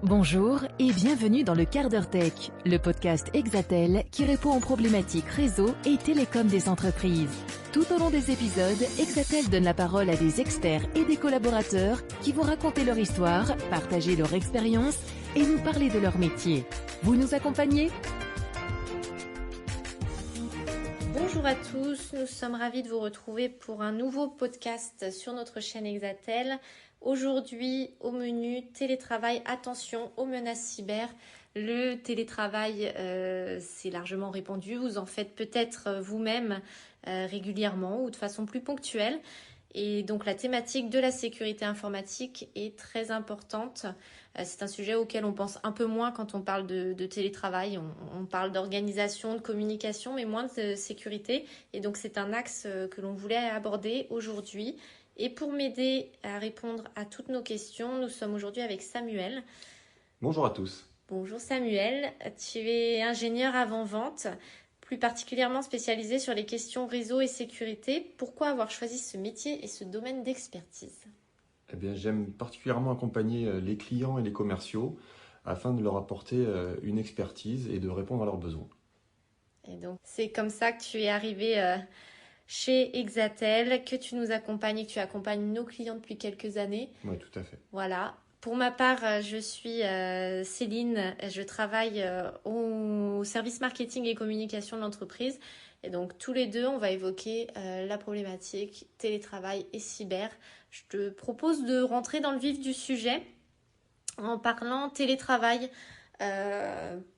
Bonjour et bienvenue dans le quart d'heure tech, le podcast Exatel qui répond aux problématiques réseau et télécom des entreprises. Tout au long des épisodes, Exatel donne la parole à des experts et des collaborateurs qui vont raconter leur histoire, partager leur expérience et nous parler de leur métier. Vous nous accompagnez ? Bonjour à tous, nous sommes ravis de vous retrouver pour un nouveau podcast sur notre chaîne Exatel. Aujourd'hui, au menu télétravail, attention aux menaces cyber. Le télétravail, c'est largement répandu. Vous en faites peut-être vous-même régulièrement ou de façon plus ponctuelle. Et donc la thématique de la sécurité informatique est très importante. C'est un sujet auquel on pense un peu moins quand on parle de télétravail. On parle d'organisation, de communication, mais moins de sécurité. Et donc c'est un axe que l'on voulait aborder aujourd'hui. Et pour m'aider à répondre à toutes nos questions, nous sommes aujourd'hui avec Samuel. Bonjour à tous. Bonjour Samuel, tu es ingénieur avant-vente, plus particulièrement spécialisé sur les questions réseau et sécurité. Pourquoi avoir choisi ce métier et ce domaine d'expertise ? Eh bien, j'aime particulièrement accompagner les clients et les commerciaux afin de leur apporter une expertise et de répondre à leurs besoins. Et donc, c'est comme ça que tu es arrivé chez Exatel, que tu nous accompagnes et que tu accompagnes nos clients depuis quelques années. Oui, tout à fait. Voilà. Pour ma part, je suis Céline, je travaille au service marketing et communication de l'entreprise. Et donc, tous les deux, on va évoquer la problématique télétravail et cyber. Je te propose de rentrer dans le vif du sujet en parlant télétravail.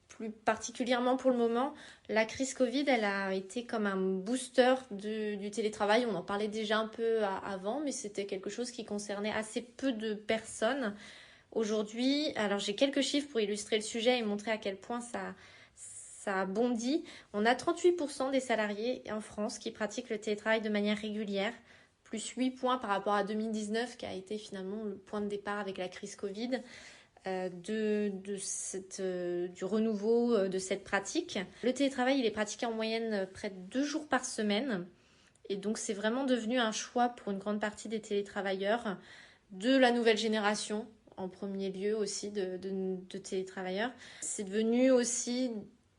Plus particulièrement pour le moment, la crise Covid, elle a été comme un booster du télétravail. On en parlait déjà un peu avant, mais c'était quelque chose qui concernait assez peu de personnes. Aujourd'hui, alors j'ai quelques chiffres pour illustrer le sujet et montrer à quel point ça bondit. On a 38% des salariés en France qui pratiquent le télétravail de manière régulière, plus 8 points par rapport à 2019, qui a été finalement le point de départ avec la crise Covid. Du renouveau de cette pratique. Le télétravail, il est pratiqué en moyenne près de 2 jours par semaine. Et donc, c'est vraiment devenu un choix pour une grande partie des télétravailleurs, de la nouvelle génération, en premier lieu aussi, de télétravailleurs. C'est devenu aussi,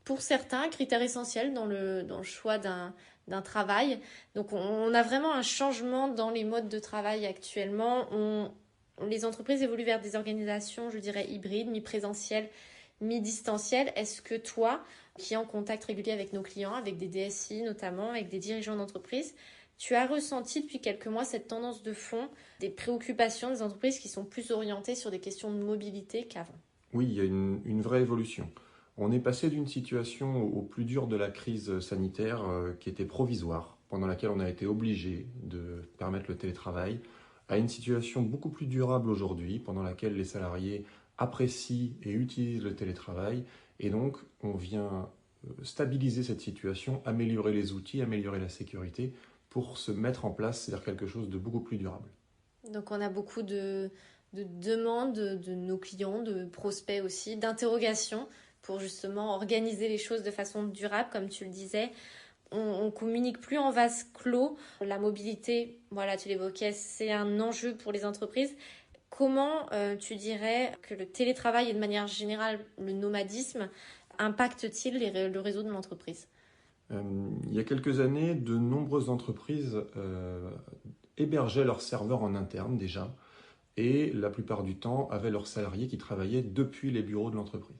pour certains, un critère essentiel dans le choix d'un travail. Donc, on a vraiment un changement dans les modes de travail actuellement. Les entreprises évoluent vers des organisations, je dirais, hybrides, mi-présentielles, mi-distancielles. Est-ce que toi, qui es en contact régulier avec nos clients, avec des DSI notamment, avec des dirigeants d'entreprise, tu as ressenti depuis quelques mois cette tendance de fond des préoccupations des entreprises qui sont plus orientées sur des questions de mobilité qu'avant ? Oui, il y a une vraie évolution. On est passé d'une situation au plus dur de la crise sanitaire qui était provisoire, pendant laquelle on a été obligé de permettre le télétravail, à une situation beaucoup plus durable aujourd'hui, pendant laquelle les salariés apprécient et utilisent le télétravail. Et donc, on vient stabiliser cette situation, améliorer les outils, améliorer la sécurité pour se mettre en place vers quelque chose de beaucoup plus durable. Donc, on a beaucoup de demandes de nos clients, de prospects aussi, d'interrogations pour justement organiser les choses de façon durable, comme tu le disais. On communique plus en vase clos. La mobilité, voilà, tu l'évoquais, c'est un enjeu pour les entreprises. Comment tu dirais que le télétravail et de manière générale le nomadisme impacte-t-il le réseau de l'entreprise ? Il y a quelques années, de nombreuses entreprises hébergeaient leurs serveurs en interne déjà et la plupart du temps avaient leurs salariés qui travaillaient depuis les bureaux de l'entreprise.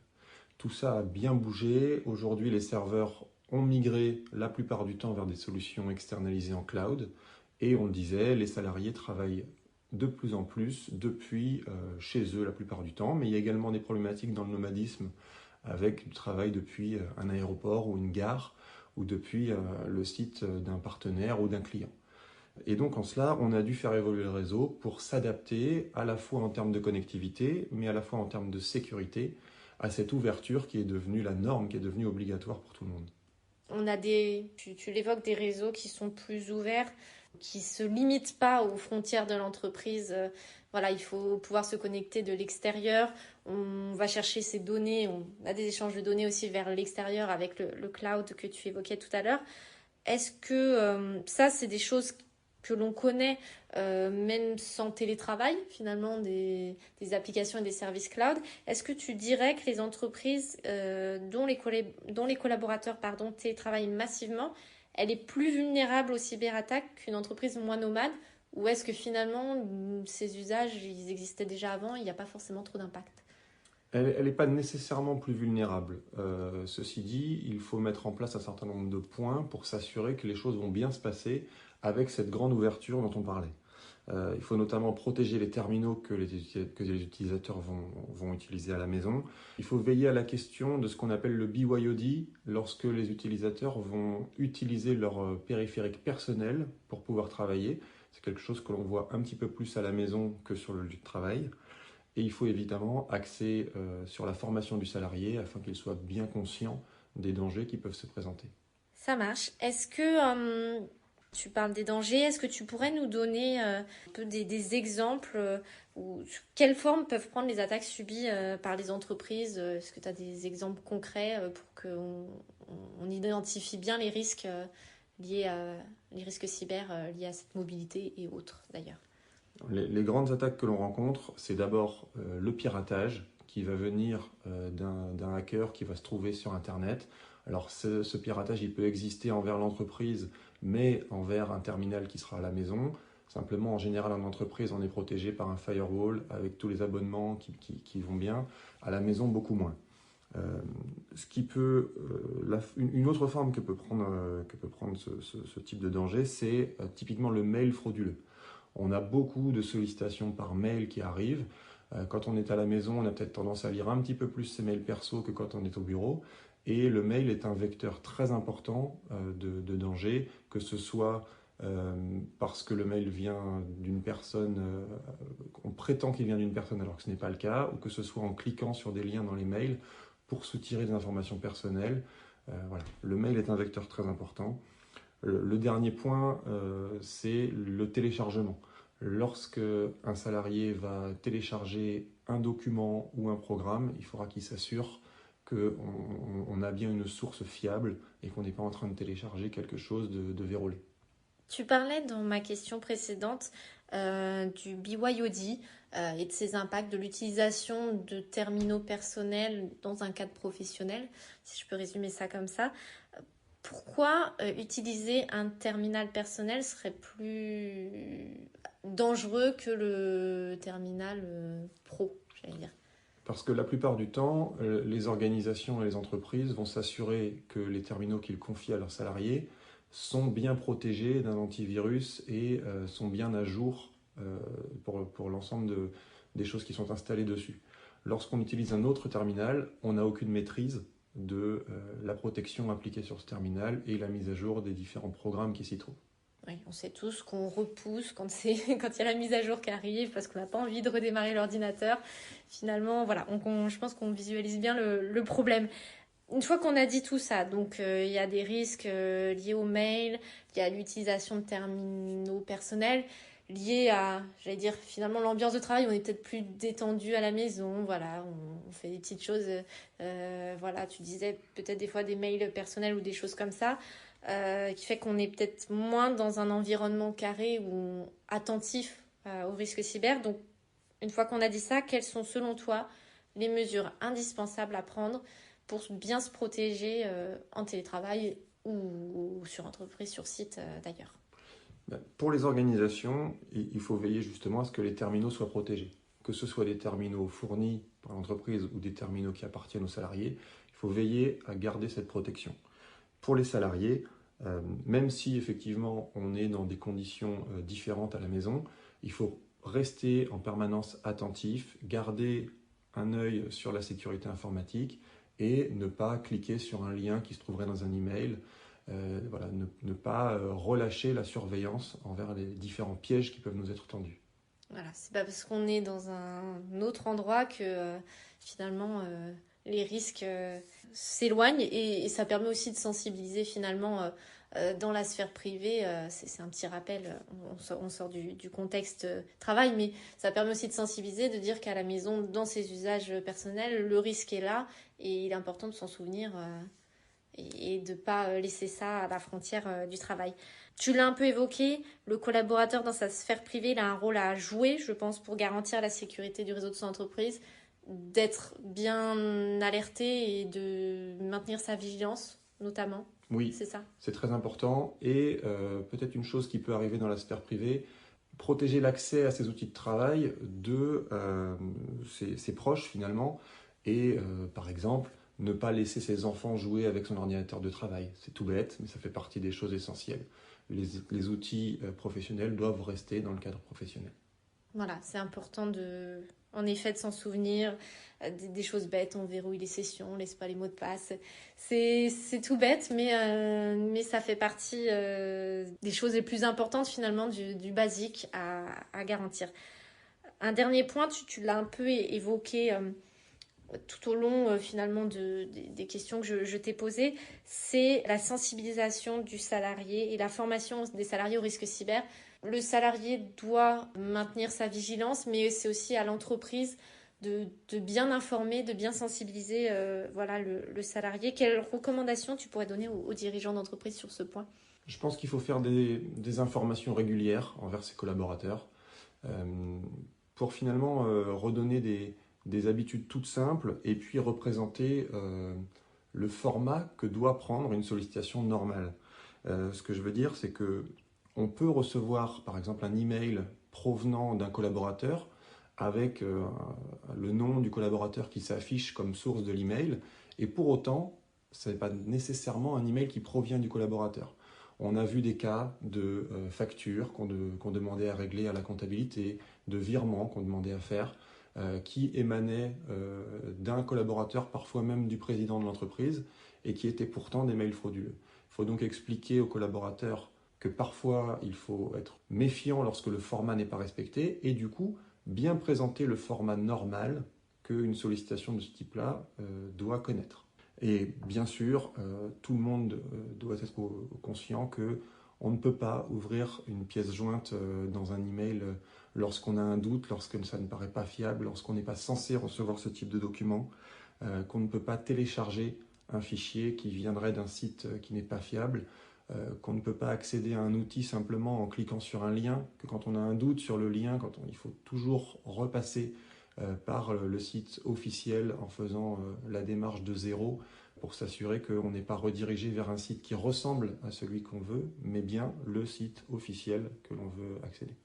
Tout ça a bien bougé. Aujourd'hui, les serveurs ont migré la plupart du temps vers des solutions externalisées en cloud. Et on le disait, les salariés travaillent de plus en plus depuis chez eux la plupart du temps. Mais il y a également des problématiques dans le nomadisme avec du travail depuis un aéroport ou une gare ou depuis le site d'un partenaire ou d'un client. Et donc en cela, on a dû faire évoluer le réseau pour s'adapter à la fois en termes de connectivité, mais à la fois en termes de sécurité, à cette ouverture qui est devenue la norme, qui est devenue obligatoire pour tout le monde. On a tu l'évoques, des réseaux qui sont plus ouverts, qui se limitent pas aux frontières de l'entreprise. Voilà, il faut pouvoir se connecter de l'extérieur. On va chercher ces données. On a des échanges de données aussi vers l'extérieur avec le cloud que tu évoquais tout à l'heure. Est-ce que ça, c'est des choses que l'on connaît, même sans télétravail, finalement, des applications et des services cloud. Est-ce que tu dirais que les entreprises dont les collaborateurs télétravaillent massivement, elle est plus vulnérable aux cyberattaques qu'une entreprise moins nomade? Ou est-ce que finalement, ces usages, ils existaient déjà avant, il n'y a pas forcément trop d'impact? Elle n'est pas nécessairement plus vulnérable. Ceci dit, il faut mettre en place un certain nombre de points pour s'assurer que les choses vont bien se passer avec cette grande ouverture dont on parlait. Il faut notamment protéger les terminaux que les utilisateurs vont utiliser à la maison. Il faut veiller à la question de ce qu'on appelle le BYOD lorsque les utilisateurs vont utiliser leur périphérique personnel pour pouvoir travailler. C'est quelque chose que l'on voit un petit peu plus à la maison que sur le lieu de travail. Et il faut évidemment axer sur la formation du salarié afin qu'il soit bien conscient des dangers qui peuvent se présenter. Ça marche. Est-ce que tu parles des dangers, est-ce que tu pourrais nous donner un peu des exemples ou quelles formes peuvent prendre les attaques subies par les entreprises? Est-ce que tu as des exemples concrets pour qu'on identifie bien les risques les risques cyber liés à cette mobilité et autres d'ailleurs? Les grandes attaques que l'on rencontre, c'est d'abord le piratage qui va venir d'un hacker qui va se trouver sur Internet. Alors ce piratage, il peut exister envers l'entreprise, mais envers un terminal qui sera à la maison. Simplement, en général, en entreprise, on est protégé par un firewall avec tous les abonnements qui vont bien. À la maison, beaucoup moins. Une autre forme que peut prendre ce type de danger, c'est typiquement le mail frauduleux. On a beaucoup de sollicitations par mail qui arrivent. Quand on est à la maison, on a peut-être tendance à lire un petit peu plus ses mails perso que quand on est au bureau. Et le mail est un vecteur très important de danger, que ce soit parce que le mail vient d'une personne, on prétend qu'il vient d'une personne alors que ce n'est pas le cas, ou que ce soit en cliquant sur des liens dans les mails pour soutirer des informations personnelles. Voilà. Le mail est un vecteur très important. Le dernier point, c'est le téléchargement. Lorsque un salarié va télécharger un document ou un programme, il faudra qu'il s'assure qu'on a bien une source fiable et qu'on n'est pas en train de télécharger quelque chose de vérolé. Tu parlais dans ma question précédente du BYOD et de ses impacts, de l'utilisation de terminaux personnels dans un cadre professionnel, si je peux résumer ça comme ça. Pourquoi utiliser un terminal personnel serait plus dangereux que le terminal pro, j'allais dire? Parce que la plupart du temps, les organisations et les entreprises vont s'assurer que les terminaux qu'ils confient à leurs salariés sont bien protégés d'un antivirus et sont bien à jour pour l'ensemble des choses qui sont installées dessus. Lorsqu'on utilise un autre terminal, on n'a aucune maîtrise de la protection appliquée sur ce terminal et la mise à jour des différents programmes qui s'y trouvent. Oui, on sait tous qu'on repousse quand il y a la mise à jour qui arrive parce qu'on n'a pas envie de redémarrer l'ordinateur. Finalement, voilà, je pense qu'on visualise bien le problème. Une fois qu'on a dit tout ça, donc il y a des risques liés au mail, il y a l'utilisation de terminaux personnels, liés à, j'allais dire, finalement l'ambiance de travail, on est peut-être plus détendu à la maison, voilà, on fait des petites choses, voilà, tu disais peut-être des fois des mails personnels ou des choses comme ça, qui fait qu'on est peut-être moins dans un environnement carré ou attentif aux risques cyber. Donc, une fois qu'on a dit ça, quelles sont selon toi les mesures indispensables à prendre pour bien se protéger en télétravail ou sur entreprise, sur site d'ailleurs? Pour les organisations, il faut veiller justement à ce que les terminaux soient protégés. Que ce soit des terminaux fournis par l'entreprise ou des terminaux qui appartiennent aux salariés, il faut veiller à garder cette protection. Pour les salariés, même si effectivement on est dans des conditions différentes à la maison, il faut rester en permanence attentif, garder un œil sur la sécurité informatique et ne pas cliquer sur un lien qui se trouverait dans un email. Voilà, ne pas relâcher la surveillance envers les différents pièges qui peuvent nous être tendus. Voilà, c'est pas parce qu'on est dans un autre endroit que finalement les risques s'éloignent et ça permet aussi de sensibiliser finalement dans la sphère privée. C'est un petit rappel, on sort du contexte travail, mais ça permet aussi de sensibiliser, de dire qu'à la maison, dans ses usages personnels, le risque est là et il est important de s'en souvenir et de ne pas laisser ça à la frontière du travail. Tu l'as un peu évoqué, le collaborateur dans sa sphère privée, il a un rôle à jouer, je pense, pour garantir la sécurité du réseau de son entreprise, d'être bien alerté et de maintenir sa vigilance, notamment. Oui, c'est ça. c'est très important. Et peut-être une chose qui peut arriver dans la sphère privée, protéger l'accès à ces outils de travail de ses proches finalement. Et par exemple, ne pas laisser ses enfants jouer avec son ordinateur de travail. C'est tout bête, mais ça fait partie des choses essentielles. Les outils professionnels doivent rester dans le cadre professionnel. Voilà, c'est important en effet de s'en souvenir des choses bêtes. On verrouille les sessions, on laisse pas les mots de passe. C'est tout bête, mais ça fait partie des choses les plus importantes finalement du basique à garantir. Un dernier point, tu l'as un peu évoqué tout au long finalement des questions que je t'ai posées, c'est la sensibilisation du salarié et la formation des salariés au risque cyber. Le salarié doit maintenir sa vigilance, mais c'est aussi à l'entreprise de bien informer, de bien sensibiliser le salarié. Quelles recommandations tu pourrais donner aux dirigeants d'entreprise sur ce point ? Je pense qu'il faut faire des informations régulières envers ses collaborateurs pour finalement redonner des habitudes toutes simples et puis représenter le format que doit prendre une sollicitation normale. Ce que je veux dire, c'est que on peut recevoir par exemple un email provenant d'un collaborateur avec le nom du collaborateur qui s'affiche comme source de l'email, et pour autant, ce n'est pas nécessairement un email qui provient du collaborateur. On a vu des cas de factures qu'on demandait à régler à la comptabilité, de virements qu'on demandait à faire, qui émanaient d'un collaborateur, parfois même du président de l'entreprise, et qui étaient pourtant des mails frauduleux. Il faut donc expliquer aux collaborateurs que parfois il faut être méfiant lorsque le format n'est pas respecté, et du coup bien présenter le format normal qu'une sollicitation de ce type-là doit connaître. Et bien sûr, tout le monde doit être conscient qu'on ne peut pas ouvrir une pièce jointe dans un email lorsqu'on a un doute, lorsque ça ne paraît pas fiable, lorsqu'on n'est pas censé recevoir ce type de document, qu'on ne peut pas télécharger un fichier qui viendrait d'un site qui n'est pas fiable, qu'on ne peut pas accéder à un outil simplement en cliquant sur un lien, que quand on a un doute sur le lien, il faut toujours repasser par le site officiel en faisant la démarche de zéro pour s'assurer qu'on n'est pas redirigé vers un site qui ressemble à celui qu'on veut, mais bien le site officiel que l'on veut accéder.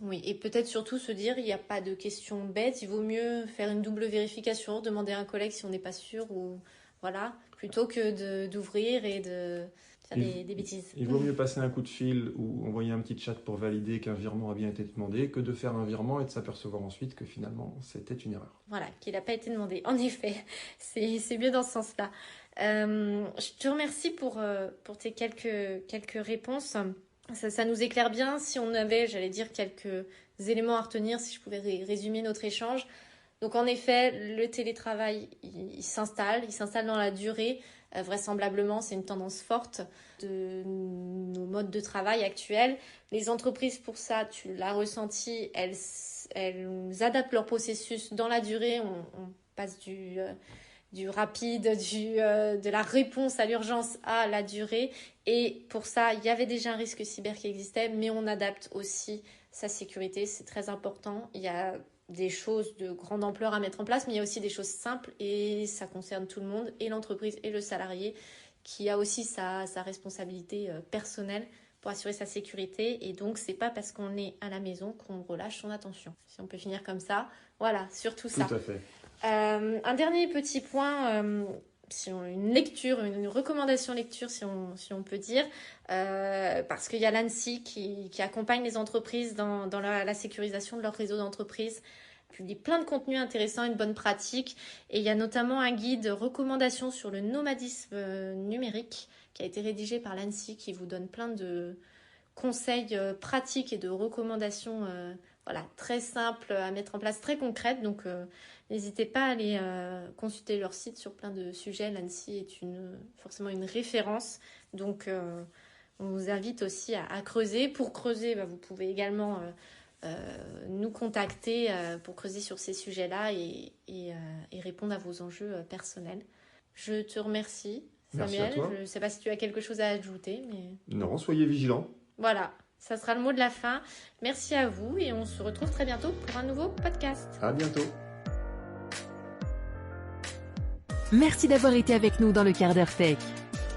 Oui, et peut-être surtout se dire, il n'y a pas de questions bêtes, il vaut mieux faire une double vérification, demander à un collègue si on n'est pas sûr, ou voilà, plutôt que d'ouvrir et de faire des bêtises. Il vaut mieux passer un coup de fil ou envoyer un petit chat pour valider qu'un virement a bien été demandé que de faire un virement et de s'apercevoir ensuite que finalement c'était une erreur. Voilà, qu'il n'a pas été demandé. En effet, c'est mieux dans ce sens-là. Je te remercie pour tes quelques réponses. Ça nous éclaire bien. Si on avait, j'allais dire, quelques éléments à retenir, si je pouvais résumer notre échange. Donc en effet, le télétravail, il s'installe dans la durée. Vraisemblablement, c'est une tendance forte de nos modes de travail actuels. Les entreprises, pour ça, tu l'as ressenti, elles adaptent leur processus dans la durée. On passe du rapide, de la réponse à l'urgence à la durée. Et pour ça, il y avait déjà un risque cyber qui existait, mais on adapte aussi sa sécurité. C'est très important. Il y a des choses de grande ampleur à mettre en place, mais il y a aussi des choses simples et ça concerne tout le monde, et l'entreprise et le salarié, qui a aussi sa responsabilité personnelle pour assurer sa sécurité. Et donc, c'est pas parce qu'on est à la maison qu'on relâche son attention. Si on peut finir comme ça. Voilà, surtout ça. Tout à fait. Un dernier petit point, une lecture, une recommandation lecture, si on peut dire, parce qu'il y a l'ANSSI qui accompagne les entreprises dans la sécurisation de leur réseau d'entreprises, publie plein de contenus intéressants et de bonnes pratiques. Et il y a notamment un guide recommandations sur le nomadisme numérique qui a été rédigé par l'ANSSI, qui vous donne plein de conseils pratiques et de recommandations très simples à mettre en place, très concrètes. Donc, n'hésitez pas à aller consulter leur site sur plein de sujets. L'ANSSI est forcément une référence. Donc, on vous invite aussi à creuser. Pour creuser, vous pouvez également nous contacter pour creuser sur ces sujets-là et répondre à vos enjeux personnels. Je te remercie, Merci à Samuel, toi. je ne sais pas si tu as quelque chose à ajouter, mais Non, soyez vigilants. voilà, ça sera le mot de la fin. Merci à vous et on se retrouve très bientôt pour un nouveau podcast. À bientôt. Merci d'avoir été avec nous dans le quart d'heure tech.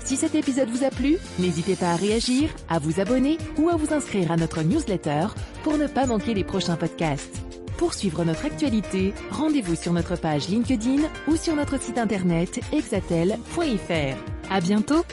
Si cet épisode vous a plu, n'hésitez pas à réagir, à vous abonner ou à vous inscrire à notre newsletter pour ne pas manquer les prochains podcasts. Pour suivre notre actualité, rendez-vous sur notre page LinkedIn ou sur notre site internet exatel.fr. À bientôt!